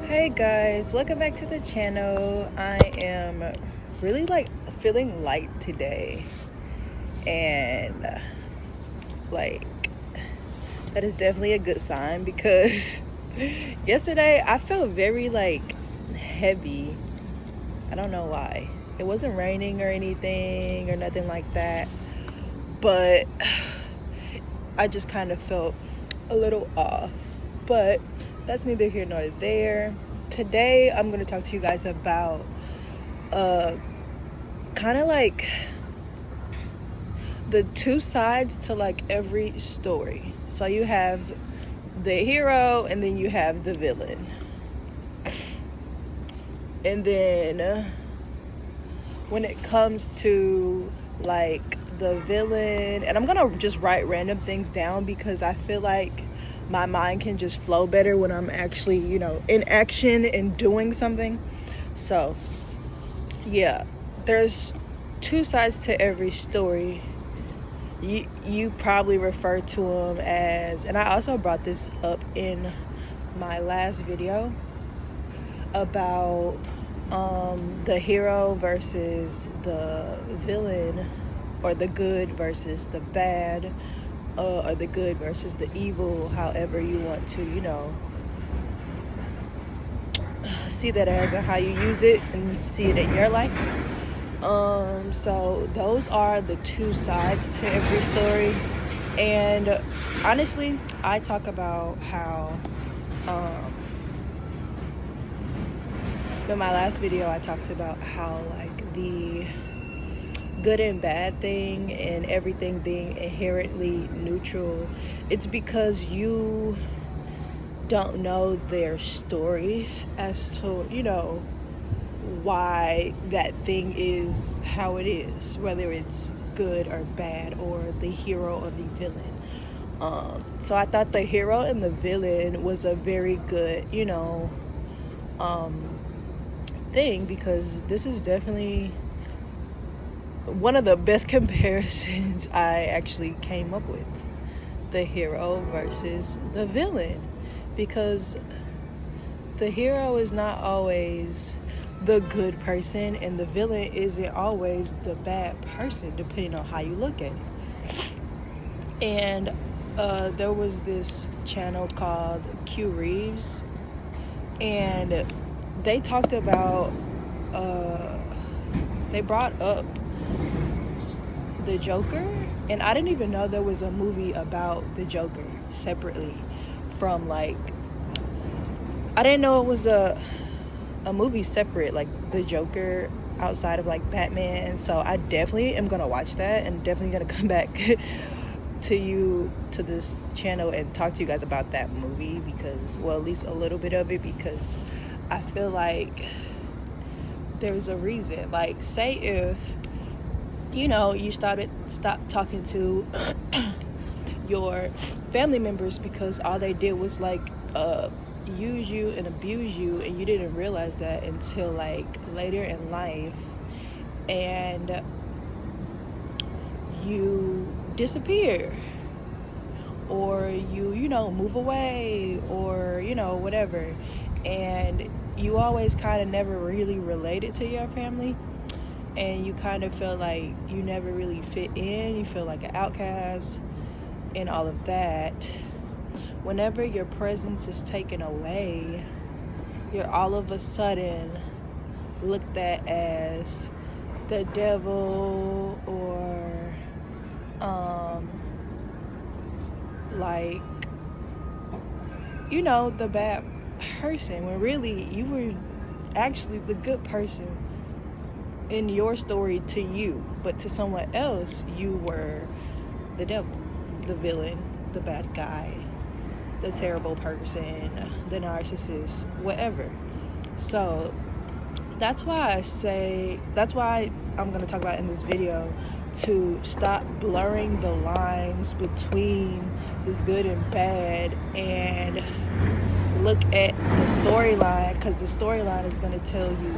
Hey guys, welcome back to the channel. I am really feeling light today, and like that is definitely a good sign because yesterday I felt very heavy. I don't know why. It wasn't raining or anything or nothing like that, but I just kind of felt a little off. But that's neither here nor there. Today I'm going to talk to you guys about kind of like the two sides to every story. So you have the hero and then you have the villain. And then when it comes to the villain, and I'm gonna just write random things down because I feel like my mind can just flow better when I'm actually, in action and doing something. So yeah, there's two sides to every story. You probably refer to them as, and I also brought this up in my last video about the hero versus the villain, or the good versus the bad, or the good versus the evil, however you want to, see that as, and how you use it and see it in your life. So those are the two sides to every story. And honestly, I talk about how in my last video I talked about how the good and bad thing and everything being inherently neutral. It's because you don't know their story as to why that thing is how it is, whether it's good or bad, or the hero or the villain. So I thought the hero and the villain was a very good thing, because this is definitely one of the best comparisons I actually came up with. The hero versus the villain, because the hero is not always the good person and the villain isn't always the bad person, depending on how you look at it. And there was this channel called Q Reeves, and they talked about they brought up the Joker, and I didn't even know there was a movie about the Joker separately from I didn't know it was a movie separate, the Joker, outside of Batman. So I definitely am gonna watch that, and definitely gonna come back to this channel and talk to you guys about that movie, because, well, at least a little bit of it, because I feel like there's a reason. Say if you stop talking to your family members because all they did was use you and abuse you, and you didn't realize that until later in life, and you disappear, or you move away, or whatever, and you always kind of never really related to your family, and you kind of feel like you never really fit in, you feel like an outcast and all of that. Whenever your presence is taken away, you're all of a sudden looked at as the devil, or the bad person, when really you were actually the good person in your story to you, but to someone else you were the devil, the villain, the bad guy, the terrible person, the narcissist, whatever. So that's why I'm going to talk about in this video to stop blurring the lines between this good and bad, and look at the storyline, because the storyline is going to tell you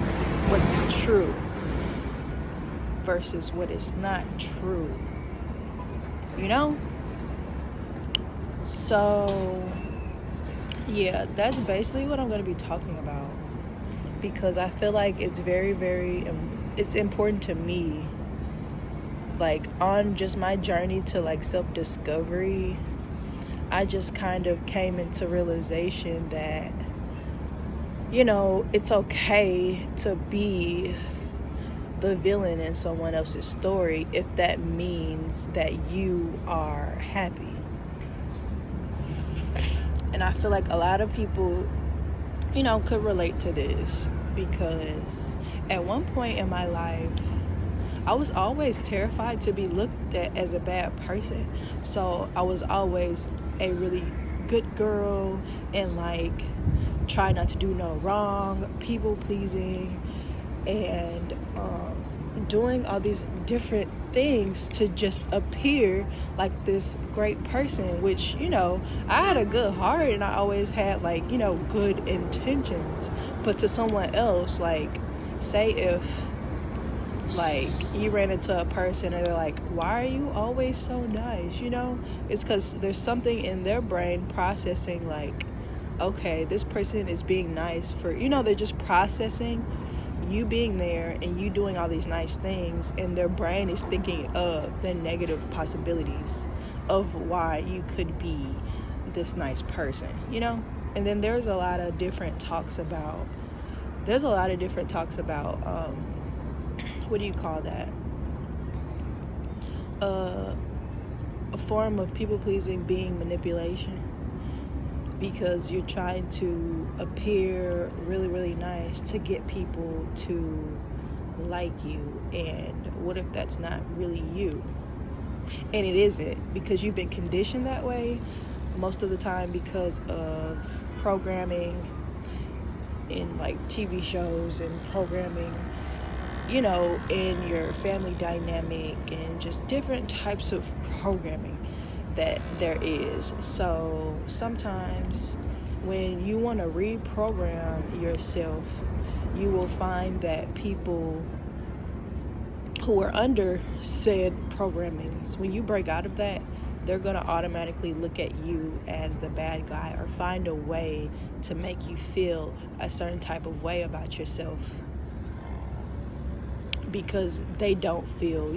what's true versus what is not true, So Yeah, that's basically what I'm going to be talking about, because I feel like it's very, very, it's important to me, like on just my journey to like self-discovery. I just kind of came into realization that, it's okay to be the villain in someone else's story if that means that you are happy. And I feel like a lot of people, could relate to this, because at one point in my life, I was always terrified to be looked at as a bad person. So I was always a really good girl and like try not to do no wrong, people pleasing, and doing all these different things to just appear like this great person, which, I had a good heart and I always had like, good intentions. But to someone else, like, say if like you ran into a person and they're like, why are you always so nice? It's because there's something in their brain processing like, okay, this person is being nice for, they're just processing you being there and you doing all these nice things, and their brain is thinking of the negative possibilities of why you could be this nice person. And then there's a lot of different talks about what do you call that, a form of people pleasing being manipulation, because you're trying to appear really, really nice to get people to like you. And what if that's not really you? And it isn't, because you've been conditioned that way most of the time because of programming in like TV shows and programming, in your family dynamic, and just different types of programming that there is. So sometimes when you want to reprogram yourself, you will find that people who are under said programmings, when you break out of that, they're going to automatically look at you as the bad guy or find a way to make you feel a certain type of way about yourself, because they don't feel,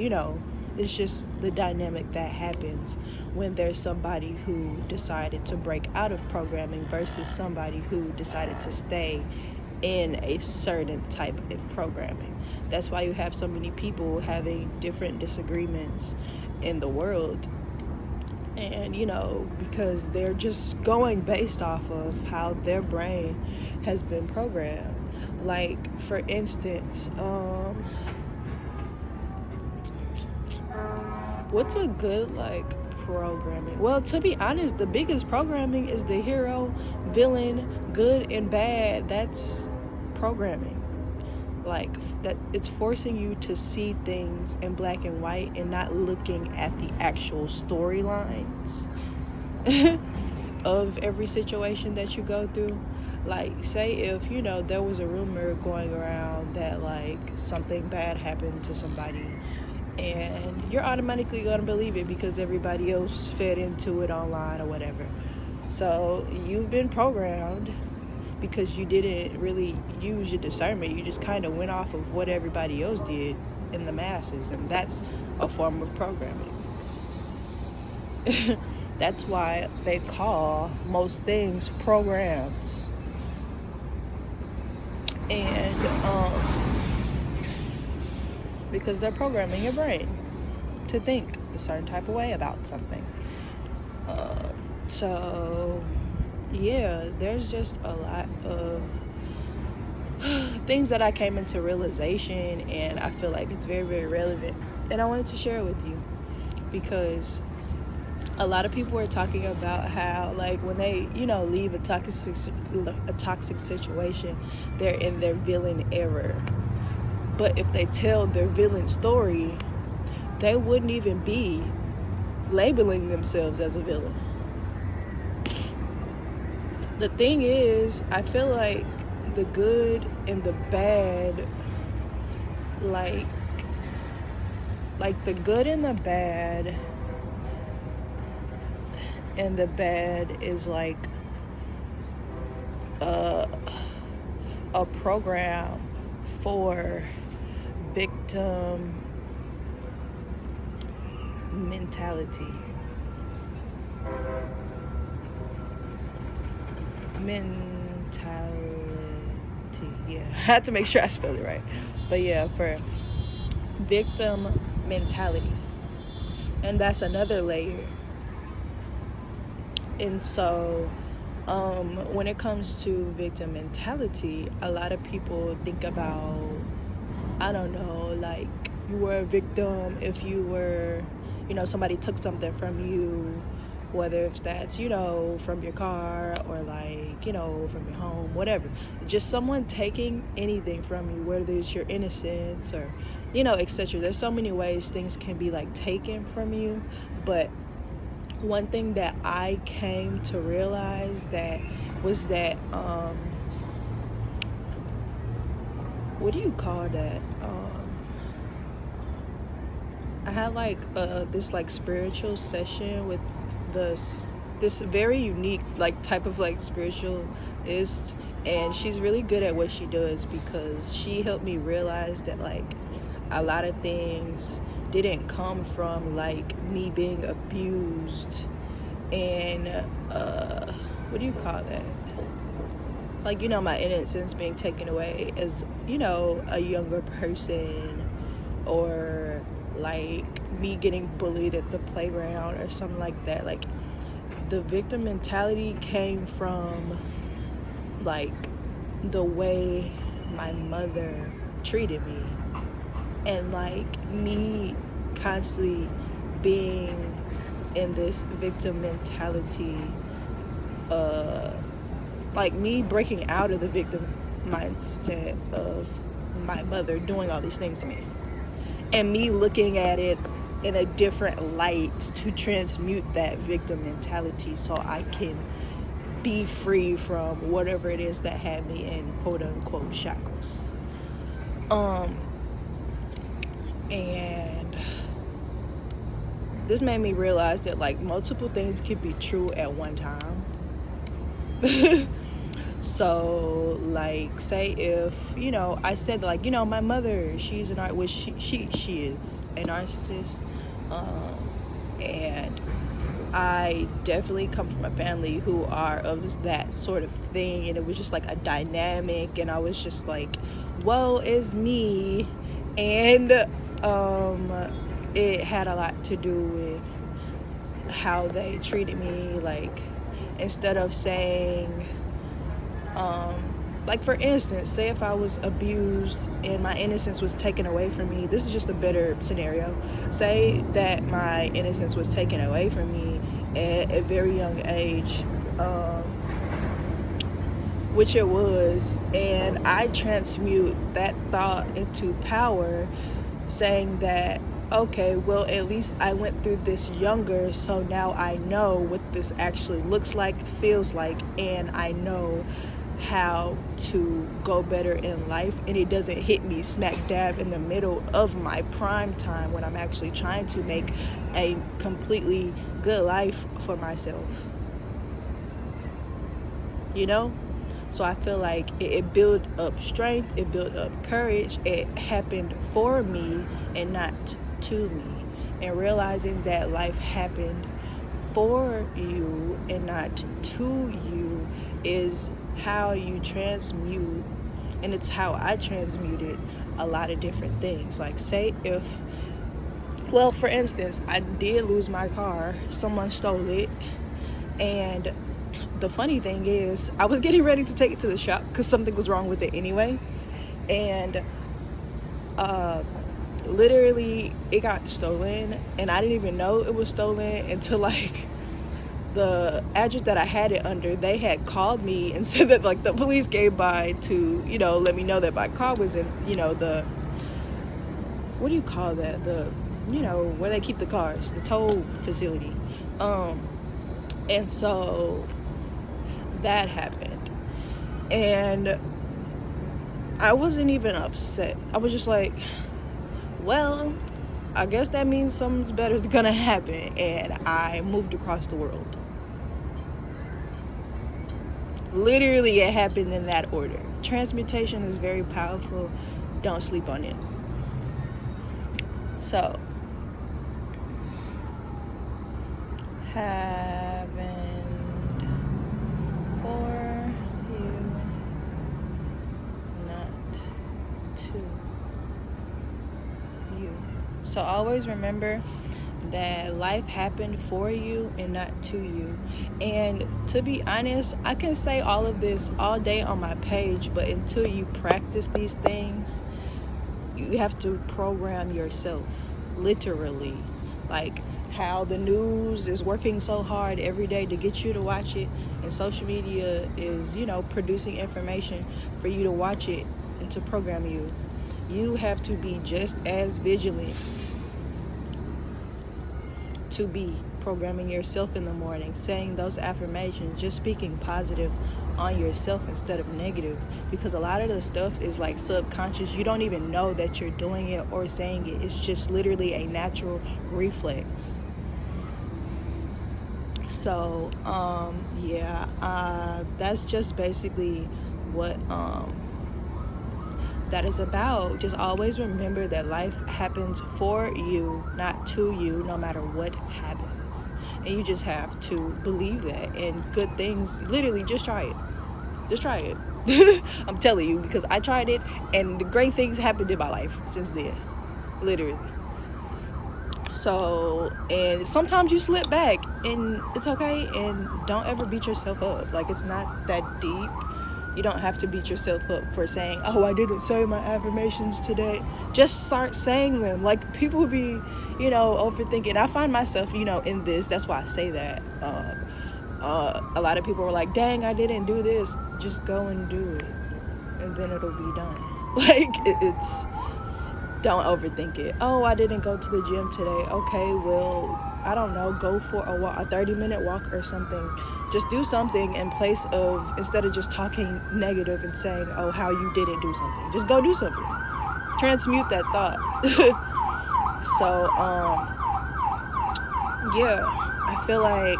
it's just the dynamic that happens when there's somebody who decided to break out of programming versus somebody who decided to stay in a certain type of programming. That's why you have so many people having different disagreements in the world. And, because they're just going based off of how their brain has been programmed. Like, for instance, what's a good like programming? Well, to be honest, the biggest programming is the hero, villain, good and bad. That's programming. Like that, it's forcing you to see things in black and white and not looking at the actual storylines of every situation that you go through. Like, say if there was a rumor going around that like something bad happened to somebody, and you're automatically going to believe it because everybody else fed into it online or whatever. So you've been programmed because you didn't really use your discernment. You just kind of went off of what everybody else did in the masses, and that's a form of programming. That's why they call most things programs. And because they're programming your brain to think a certain type of way about something. So yeah, there's just a lot of things that I came into realization, and I feel like it's very, very relevant, and I wanted to share it with you, because a lot of people are talking about how like when they leave a toxic situation, they're in their villain era. But if they tell their villain story, they wouldn't even be labeling themselves as a villain. The thing is, I feel like the good and the bad, like the good and the bad, is like uh, a program for victim mentality. Yeah, I had to make sure I spelled it right. But yeah, for victim mentality. And that's another layer. And so when it comes to victim mentality, a lot of people think about, I don't know, like you were a victim if you were, somebody took something from you, whether if that's, from your car or like, from your home, whatever. Just someone taking anything from you, whether it's your innocence or, etc. There's so many ways things can be like taken from you. But one thing that I came to realize was that what do you call that? I had like this like spiritual session with this very unique like type of like spiritualist, and she's really good at what she does because she helped me realize that like a lot of things didn't come from like me being abused and what do you call that, like my innocence being taken away as a younger person, or like me getting bullied at the playground or something like that. Like the victim mentality came from like the way my mother treated me, and like me constantly being in this victim mentality, like me breaking out of the victim mindset of my mother doing all these things to me, and me looking at it in a different light to transmute that victim mentality so I can be free from whatever it is that had me in quote unquote shackles. And this made me realize that like multiple things can be true at one time. So like say if I said like my mother, she's an art, which she is a narcissist, and I definitely come from a family who are of that sort of thing, and it was just like a dynamic, and I was just like, well, it's me. And it had a lot to do with how they treated me. Like instead of saying like for instance, say if I was abused and my innocence was taken away from me, this is just a better scenario. Say that my innocence was taken away from me at a very young age, which it was, and I transmute that thought into power, saying that, okay, well, at least I went through this younger, so now I know what this actually looks like, feels like, and I know how to go better in life, and it doesn't hit me smack dab in the middle of my prime time when I'm actually trying to make a completely good life for myself. So I feel like it built up strength, it built up courage. It happened for me and not to me. And realizing that life happened for you and not to you is how you transmute, and it's how I transmuted a lot of different things. Like say if, well, for instance, I did lose my car, someone stole it, and the funny thing is I was getting ready to take it to the shop because something was wrong with it anyway, and literally it got stolen, and I didn't even know it was stolen until like the address that I had it under, they had called me and said that like the police came by to let me know that my car was in the, what do you call that, the where they keep the cars, the tow facility. And so that happened, and I wasn't even upset. I was just like, well, I guess that means something's better is gonna happen, and I moved across the world. Literally, it happened in that order. Transmutation is very powerful. Don't sleep on it. So, happened for you, not to you. So always remember that life happened for you and not to you. And to be honest, I can say all of this all day on my page, but until you practice these things, you have to program yourself, literally. Like how the news is working so hard every day to get you to watch it, and social media is, producing information for you to watch it and to program you. You have to be just as vigilant to be programming yourself in the morning, saying those affirmations, just speaking positive on yourself instead of negative, because a lot of the stuff is like subconscious. You don't even know that you're doing it or saying it. It's just literally a natural reflex. So that's just basically what that is about. Just always remember that life happens for you, not to you, no matter what happens. And you just have to believe that. And good things, literally, just try it. Just try it. I'm telling you, because I tried it, and the great things happened in my life since then. Literally. So, and sometimes you slip back, and it's okay. And don't ever beat yourself up. Like, it's not that deep. You don't have to beat yourself up for saying, oh, I didn't say my affirmations today. Just start saying them. Like, people be, overthinking. I find myself, in this. That's why I say that. A lot of people are like, dang, I didn't do this. Just go and do it. And then it'll be done. Like, it's, don't overthink it. Oh, I didn't go to the gym today. Okay, well, I don't know, go for a walk, a 30-minute walk or something. Just do something in place of, instead of just talking negative and saying, oh, how you didn't do something. Just go do something. Transmute that thought. So, I feel like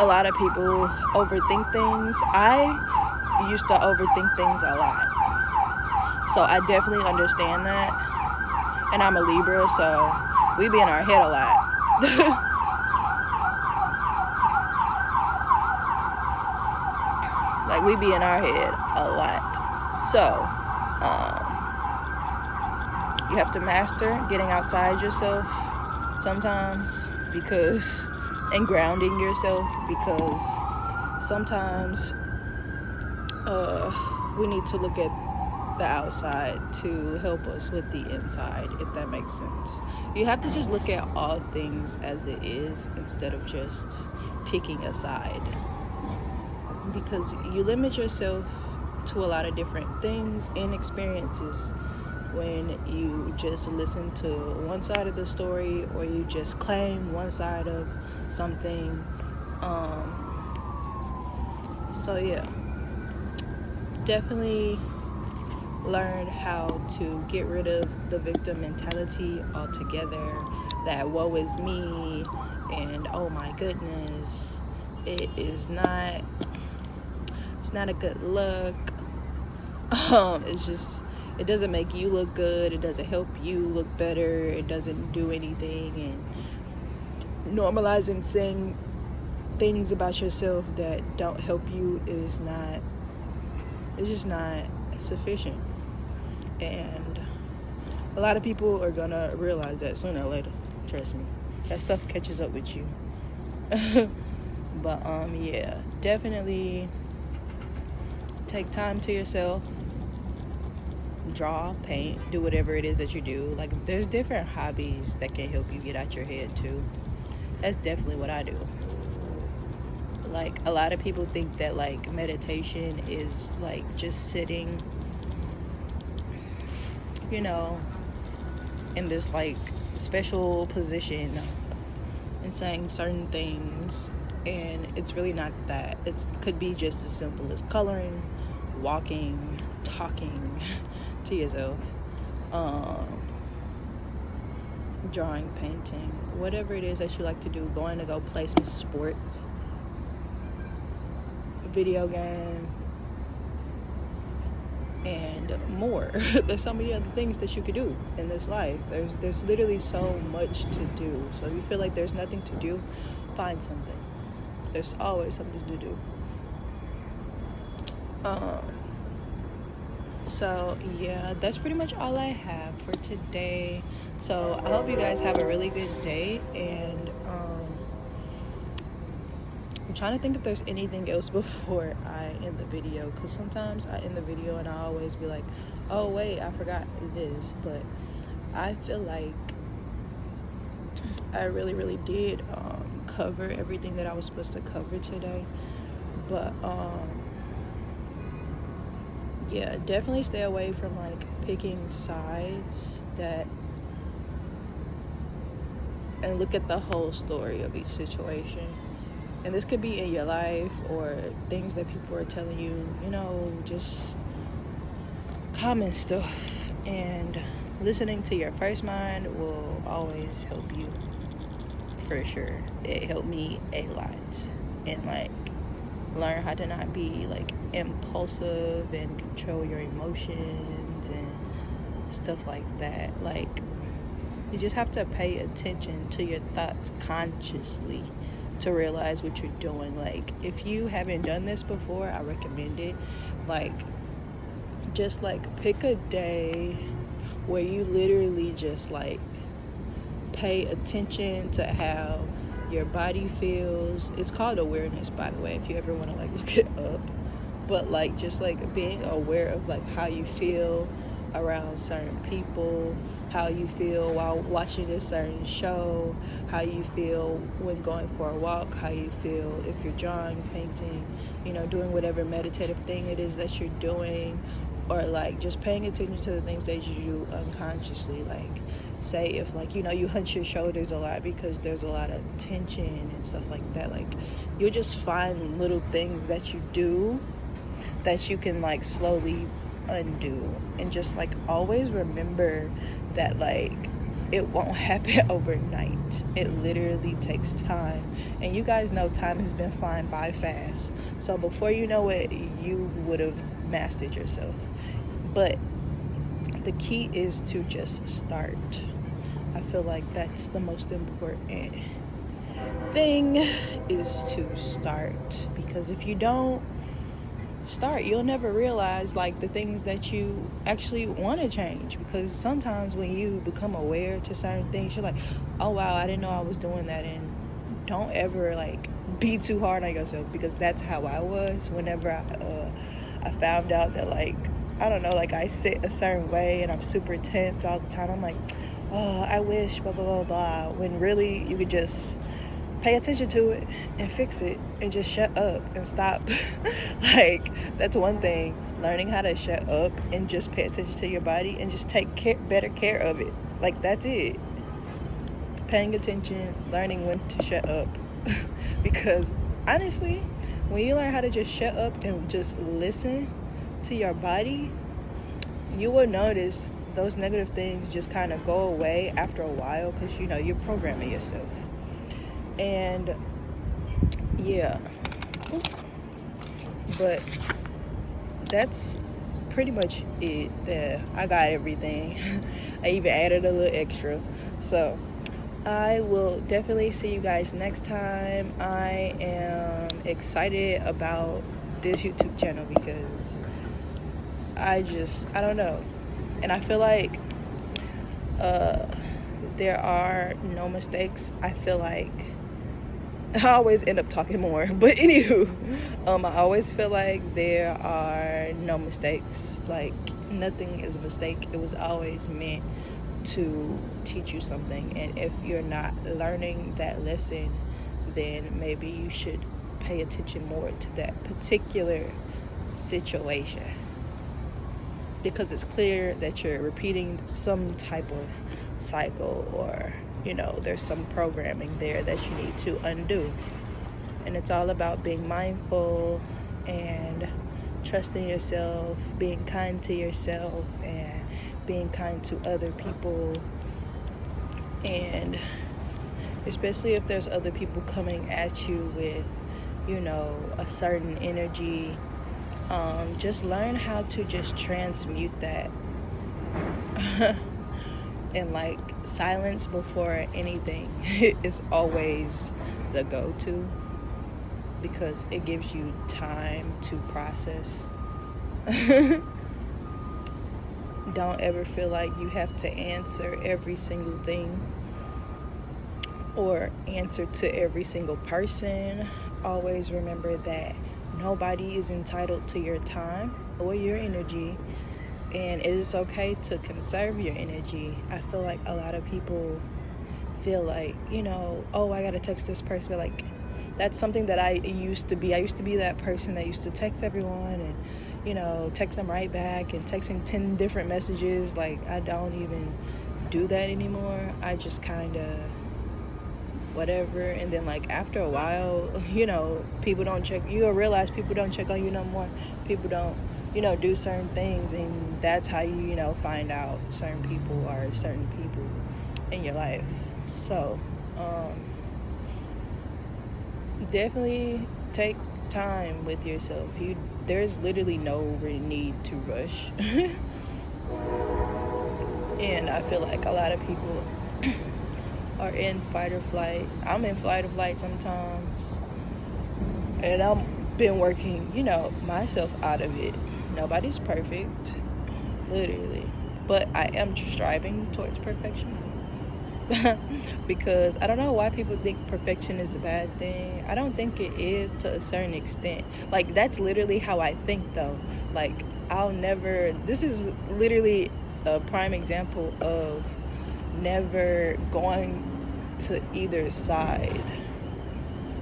a lot of people overthink things. I used to overthink things a lot. So I definitely understand that. And I'm a Libra, so we be in our head a lot. Like, we be in our head a lot. So, you have to master getting outside yourself sometimes, and grounding yourself, because sometimes we need to look at the outside to help us with the inside, if that makes sense. You have to just look at all things as it is instead of just picking a side, because you limit yourself to a lot of different things and experiences when you just listen to one side of the story, or you just claim one side of something. Definitely learn how to get rid of the victim mentality altogether, that woe is me and oh my goodness, it's not a good look. It doesn't make you look good, it doesn't help you look better, it doesn't do anything. And normalizing saying things about yourself that don't help you is just not sufficient. And a lot of people are gonna realize that sooner or later. Trust me, that stuff catches up with you. But definitely take time to yourself. Draw, paint, do whatever it is that you do. Like, there's different hobbies that can help you get out your head too. That's definitely what I do. Like, a lot of people think that like meditation is like just sitting, in this like special position and saying certain things, and it's really not that. It could be just as simple as coloring, walking, talking to yourself, drawing, painting, whatever it is that you like to do, going to go play some sports. video game, and more. There's so many other things that you could do in this life. There's literally so much to do. So if you feel like there's nothing to do, find something. There's always something to do. So yeah, that's pretty much all I have for today. So I hope you guys have a really good day, and I'm trying to think if there's anything else before I end the video, because sometimes I end the video and I always be like, oh wait, I forgot this. But I feel like I really did cover everything that I was supposed to cover today. But yeah, definitely stay away from like picking sides, and look at the whole story of each situation. And this could be in your life or things that people are telling you, just common stuff. And listening to your first mind will always help you, for sure. It helped me a lot. And like, learn how to not be like impulsive and control your emotions and stuff like that. Like, you just have to pay attention to your thoughts consciously to realize what you're doing. Like, if you haven't done this before, I recommend it. Like, just like pick a day where you literally just like pay attention to how your body feels. It's called awareness, by the way, if you ever want to like look it up. But like, just like being aware of like how you feel around certain people, how you feel while watching a certain show, how you feel when going for a walk, how you feel if you're drawing, painting, doing whatever meditative thing it is that you're doing, or like just paying attention to the things that you do unconsciously. Like, say if like, you hunch your shoulders a lot because there's a lot of tension and stuff like that. Like, you'll just find little things that you do that you can like slowly undo. And just like always remember that like it won't happen overnight. It literally takes time. And you guys know time has been flying by fast. So before you know it, you would have mastered yourself. But the key is to just start. I feel like that's the most important thing, is to start. Because if you don't start, you'll never realize like the things that you actually want to change. Because sometimes when you become aware to certain things, you're like, oh wow, I didn't know I was doing that. And don't ever like be too hard on yourself, because that's how I was whenever I found out that like, I don't know, like I sit a certain way and I'm super tense all the time. I'm like, oh, I wish blah blah blah blah, when really you could just pay attention to it and fix it and just shut up and stop. Like, that's one thing, learning how to shut up and just pay attention to your body and just take better care of it. Like, that's it. Paying attention, learning when to shut up. Because honestly, when you learn how to just shut up and just listen to your body, you will notice those negative things just kind of go away after a while, because you're programming yourself. And yeah, but that's pretty much it. I got everything. I even added a little extra. So I will definitely see you guys next time. I am excited about this YouTube channel because I don't know. And I feel like there are no mistakes. I feel like I always end up talking more, but anywho, I always feel like there are no mistakes. Like, nothing is a mistake. It was always meant to teach you something. And if you're not learning that lesson, then maybe you should pay attention more to that particular situation, because it's clear that you're repeating some type of cycle, or there's some programming there that you need to undo. And it's all about being mindful and trusting yourself, being kind to yourself, and being kind to other people. And especially if there's other people coming at you with a certain energy. Just learn how to just transmute that. And like silence before anything is always the go-to, because it gives you time to process. Don't ever feel like you have to answer every single thing or answer to every single person. Always remember that nobody is entitled to your time or your energy, and it is okay to conserve your energy. I feel like a lot of people feel like, oh, I gotta text this person, but like that's something that I used to be. I used to be that person that used to text everyone and text them right back and texting 10 different messages. Like, I don't even do that anymore. I just kind of whatever. And then like after a while, people don't check. You'll realize people don't check on you no more. People don't do certain things, and that's how you find out certain people are certain people in your life. So definitely take time with yourself. There's literally no need to rush. And I feel like a lot of people are in fight or flight. I'm in flight or flight sometimes, and I've been working myself out of it. Nobody's perfect, literally, but I am striving towards perfection. Because I don't know why people think perfection is a bad thing. I don't think it is, to a certain extent. Like, that's literally how I think though. Like, this is literally a prime example of never going to either side,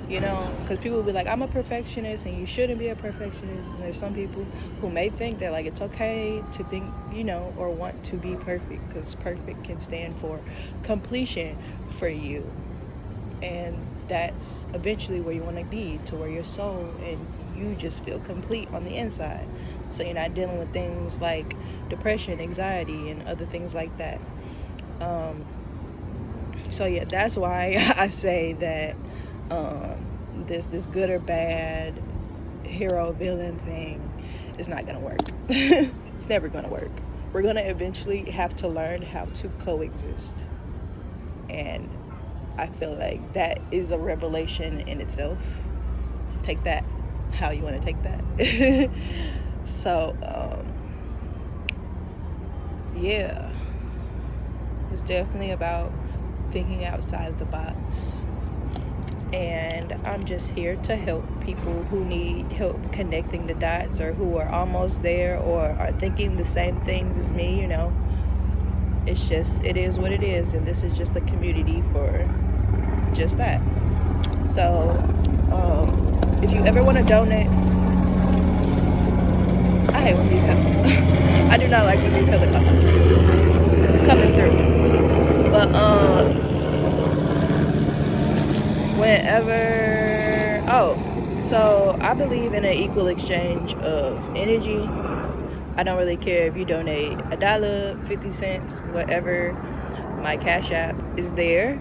because people will be like, I'm a perfectionist and you shouldn't be a perfectionist. And there's some people who may think that like it's okay to think or want to be perfect, because perfect can stand for completion for you, and that's eventually where you want to be, to where your soul and you just feel complete on the inside, so you're not dealing with things like depression, anxiety, and other things like that. So yeah, that's why I say that this good or bad hero villain thing is not gonna work. It's never gonna work. We're gonna eventually have to learn how to coexist, and I feel like that is a revelation in itself. Take that how you want to take that. So yeah, it's definitely about thinking outside the box. And I'm just here to help people who need help connecting the dots, or who are almost there, or are thinking the same things as me. It is what it is, and this is just a community for just that. So if you ever want to donate, I hate when these I do not like when these helicopters be coming through, but so I believe in an equal exchange of energy. I don't really care if you donate $1, 50 cents, whatever. My Cash App is there.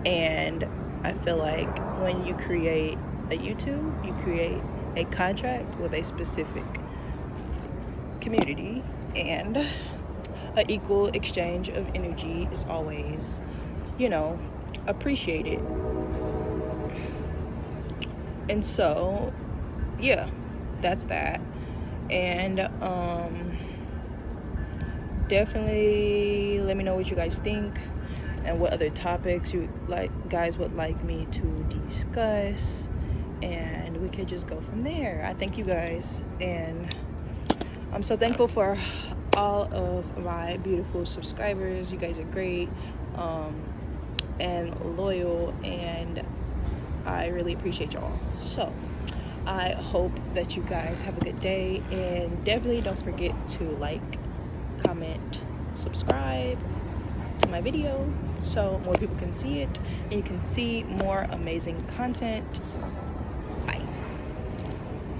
And I feel like when you create a YouTube, you create a contract with a specific community, and an equal exchange of energy is always, appreciated. And so, yeah, that's that. And definitely let me know what you guys think, and what other topics you guys would like me to discuss, and we could just go from there. I thank you guys, and I'm so thankful for all of my beautiful subscribers. You guys are great and loyal, and I really appreciate y'all. So I hope that you guys have a good day, and definitely don't forget to like, comment, subscribe to my video so more people can see it and you can see more amazing content.